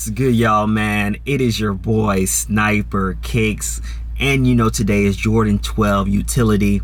It's good, y'all, man. It is your boy Sniper Kicks, and today is Jordan 12 Utility.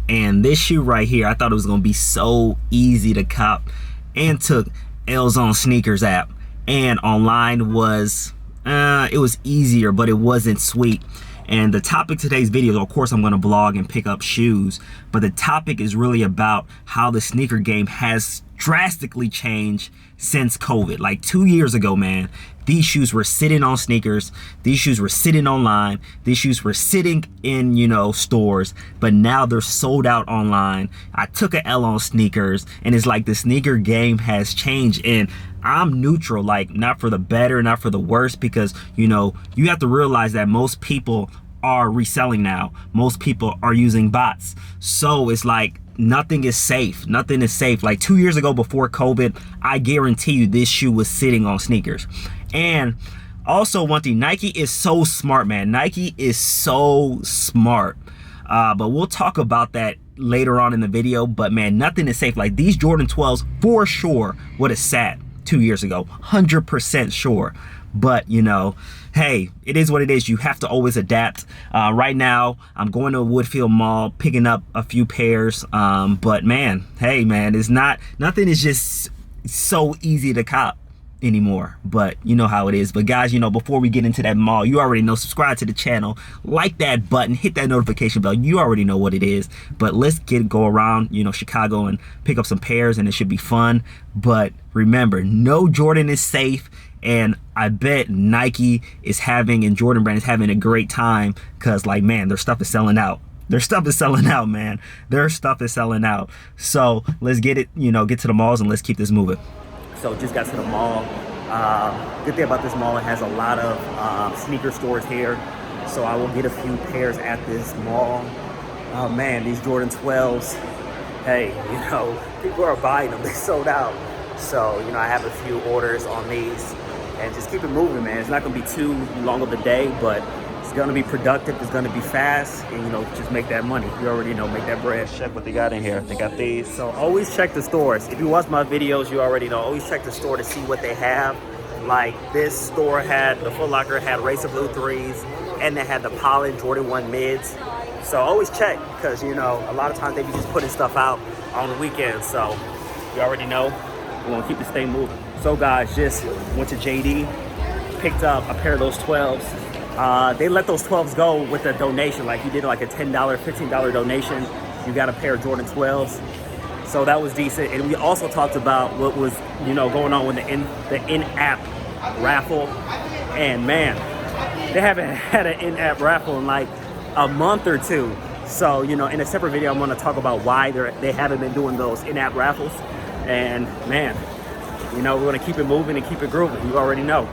And this shoe right here, I thought it was gonna be so easy to cop, and took L's on Sneakers app, and online was it was easier, but it wasn't sweet. And the topic of today's video, of course, I'm going to blog and pick up shoes, but the topic is really about how the sneaker game has drastically changed since COVID. Like 2 years ago, man, these shoes were sitting on sneakers, these shoes were sitting online, these shoes were sitting in, stores, but now they're sold out online. I took a L on sneakers, and it's like the sneaker game has changed, and I'm neutral, like not for the better, not for the worse, because you have to realize that most people are reselling now. Most people are using bots. So it's like nothing is safe. Nothing is safe. Like 2 years ago before COVID, I guarantee you this shoe was sitting on sneakers. And also one thing, Nike is so smart, man. Nike is so smart. But we'll talk about that later on in the video. But man, nothing is safe. Like these Jordan 12s for sure would have sat 2 years ago, 100% sure. But hey, it is what it is. You have to always adapt. Right now I'm going to Woodfield Mall, picking up a few pairs, but man, hey man, it's nothing is just so easy to cop anymore, but you know how it is. But guys, before we get into that mall, you already know, subscribe to the channel, like that button, hit that notification bell. You already know what it is. But let's go around Chicago and pick up some pairs, and it should be fun. But remember, no Jordan is safe, and I bet Nike is having, and Jordan brand is having a great time, because like, man, their stuff is selling out. Their stuff is selling out, man. Their stuff is selling out. So let's get it, get to the malls, and let's keep this moving. So just got to the mall. Good thing about this mall, it has a lot of sneaker stores here. So I will get a few pairs at this mall. Oh man, these Jordan 12s. Hey, people are buying them. They sold out. So, I have a few orders on these, and just keep it moving, man. It's not gonna be too long of a day, but it's gonna be productive. It's gonna be fast, and just make that money. You already know, make that bread. Check what they got in here. They got these. So always check the stores. If you watch my videos, you already know. Always check the store to see what they have. Like this store had, the Foot Locker had Racer Blue 3s, and they had the Pollen Jordan 1 mids. So always check, because a lot of times they be just putting stuff out on the weekends. So you already know. We're gonna keep this thing moving. So guys, just went to JD, picked up a pair of those 12s. They let those 12s go with a donation. Like you did like a $10, $15 donation. You got a pair of Jordan 12s. So that was decent. And we also talked about what was, going on with the in-app raffle. And man, they haven't had an in-app raffle in like a month or two. So, in a separate video, I'm gonna talk about why they haven't been doing those in-app raffles. And man, we're gonna keep it moving and keep it grooving. You already know.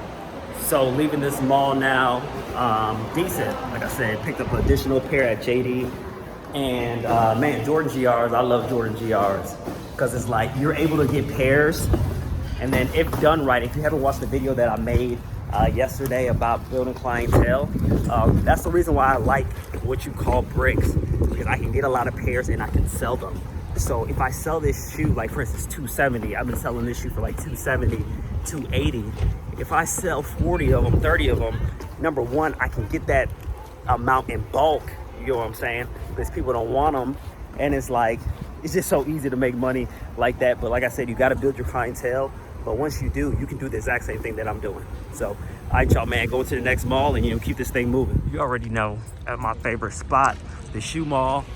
So leaving this mall now, decent. Like I said, picked up an additional pair at JD. And man, Jordan GRs, I love Jordan GRs, because it's like you're able to get pairs, and then if done right, if you haven't watched the video that I made yesterday about building clientele, that's the reason why I like what you call bricks, because I can get a lot of pairs and I can sell them. So if I sell this shoe, like for instance, $270, I've been selling this shoe for like $270, $280. If I sell 40 of them, 30 of them, number one, I can get that amount in bulk, you know what I'm saying? Because people don't want them. And it's like, it's just so easy to make money like that. But like I said, you got to build your clientele. But once you do, you can do the exact same thing that I'm doing. So, all right, y'all, man, go to the next mall and, keep this thing moving. You already know, at my favorite spot, the shoe mall.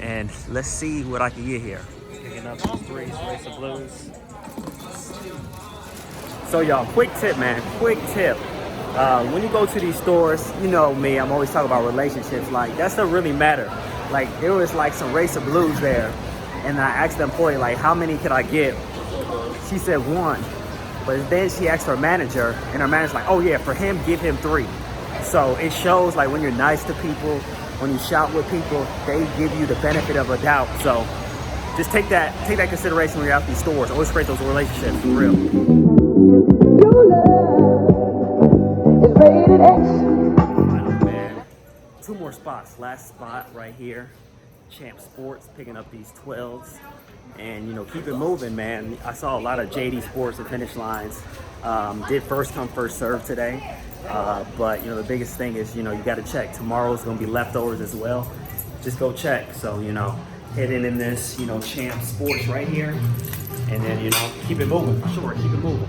And let's see what I can get here. Picking up some threes, Racer Blues. So y'all, quick tip, man, quick tip. When you go to these stores, you know me, I'm always talking about relationships. Like, that doesn't really matter. Like, there was like some Racer Blues there, and I asked the employee, like, how many could I get? She said 1. But then she asked her manager, and her manager's like, oh yeah, for him, give him 3. So it shows, like, when you're nice to people, when you shop with people, they give you the benefit of a doubt. So just take that consideration when you're out these stores. Always create those relationships, for real. Finally, man. 2 more spots. Last spot right here. Champ Sports, picking up these 12s. And, you know, keep it moving, man. I saw a lot of JD Sports at Finish Lines. Did first come, first serve today. But, you know, the biggest thing is, you know, you got to check. Tomorrow's going to be leftovers as well. Just go check. So, you know, heading in this, you know, Champ Sports right here. And then, you know, keep it moving. Sure, keep it moving.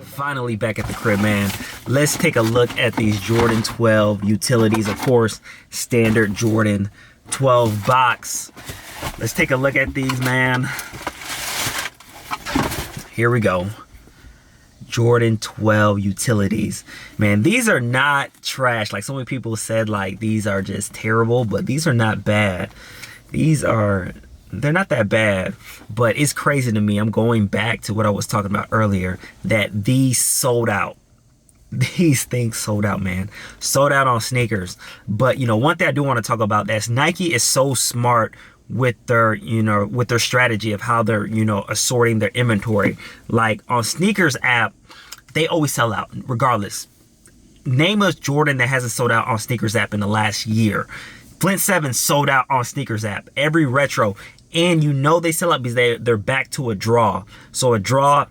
Finally back at the crib, man. Let's take a look at these Jordan 12 utilities. Of course, standard Jordan 12 box. Let's take a look at these, man. Here we go. Jordan 12 utilities. Man, these are not trash. Like so many people said, like these are just terrible, but these are not bad. They're not that bad, but it's crazy to me. I'm going back to what I was talking about earlier, that these sold out. These things sold out, man. Sold out on sneakers. But, you know, one thing I do want to talk about is Nike is so smart with their, you know, with their strategy of how they're, you know, assorting their inventory. Like on sneakers app, they always sell out regardless. Name a Jordan that hasn't sold out on sneakers app in the last year. Flint 7 sold out on sneakers app. Every retro. And you know they sell out because they're back to a draw. So a draw,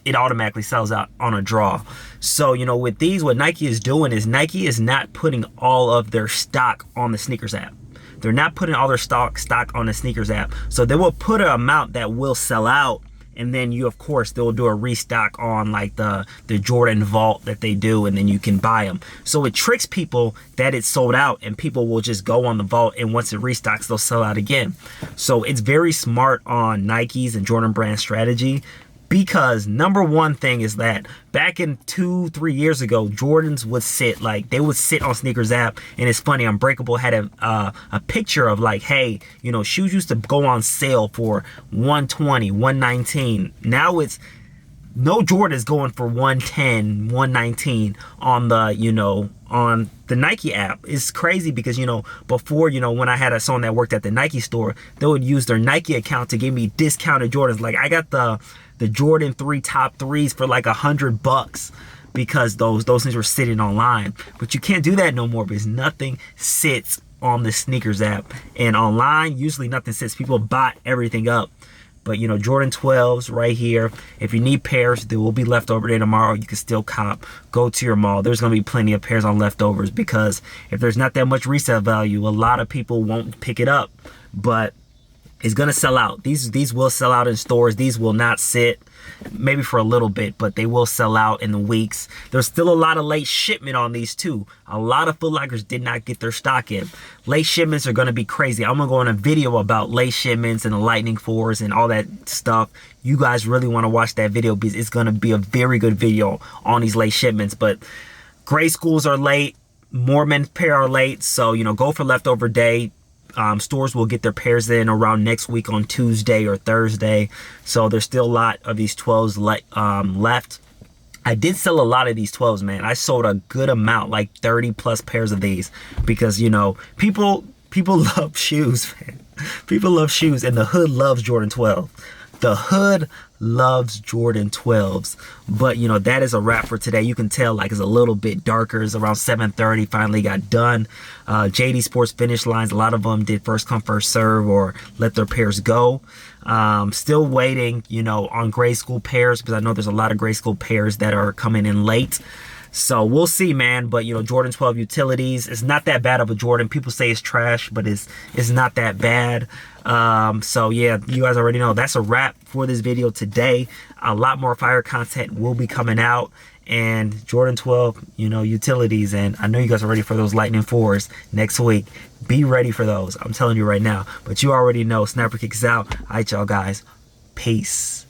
it automatically sells out on a draw. So, you know, with these, what Nike is doing is Nike is not putting all of their stock on the sneakers app. They're not putting all their stock on the sneakers app. So they will put an amount that will sell out. And then you, of course, they'll do a restock on like the Jordan Vault that they do, and then you can buy them. So it tricks people that it's sold out, and people will just go on the Vault, and once it restocks, they'll sell out again. So it's very smart on Nike's and Jordan Brand strategy. Because number one thing is that back in 2-3 years ago, Jordans would sit on sneakers app, and it's funny. Unbreakable had a picture of like, hey, you know, shoes used to go on sale for $120, $119. Now it's no Jordan is going for $110, $119 on the, you know, on the Nike app. It's crazy because, you know, before, you know, when I had someone that worked at the Nike store, they would use their Nike account to give me discounted Jordans. Like I got the Jordan 3 top 3s for like $100 because those things were sitting online. But you can't do that no more because nothing sits on the sneakers app. And online, usually nothing sits. People bought everything up. But, you know, Jordan 12s right here. If you need pairs, there will be leftover there tomorrow. You can still cop. Go to your mall. There's going to be plenty of pairs on leftovers because if there's not that much resale value, a lot of people won't pick it up. But it's going to sell out. These will sell out in stores. These will not sit maybe for a little bit, but they will sell out in the weeks. There's still a lot of late shipment on these too. A lot of Foot Lockers did not get their stock in. Late shipments are going to be crazy. I'm going to go in a video about late shipments and the Lightning 4s and all that stuff. You guys really want to watch that video because it's going to be a very good video on these late shipments. But Gray Schools are late. Mormon pair are late. So, you know, go for leftover day. Stores will get their pairs in around next week on Tuesday or Thursday. So there's still a lot of these 12s left. I did sell a lot of these 12s, man. I sold a good amount, like 30 plus pairs of these because, you know, people love shoes, man. People love shoes, and the hood loves Jordan 12. The hood loves Jordan 12s. But, you know, that is a wrap for today. You can tell, like, it's a little bit darker. It's around 7:30, finally got done. JD Sports Finish Lines, a lot of them did first come, first serve or let their pairs go. Still waiting, you know, on Gray School pairs because I know there's a lot of Gray School pairs that are coming in late. So we'll see, man. But, you know, Jordan 12 utilities, it's not that bad of a Jordan. People say it's trash, but it's not that bad. So yeah, you guys already know that's a wrap for this video today. A lot more fire content will be coming out, and Jordan 12, you know, utilities. And I know you guys are ready for those Lightning 4s next week. Be ready for those. I'm telling you right now. But you already know, Sniper Kicks out. All right, y'all guys. Peace.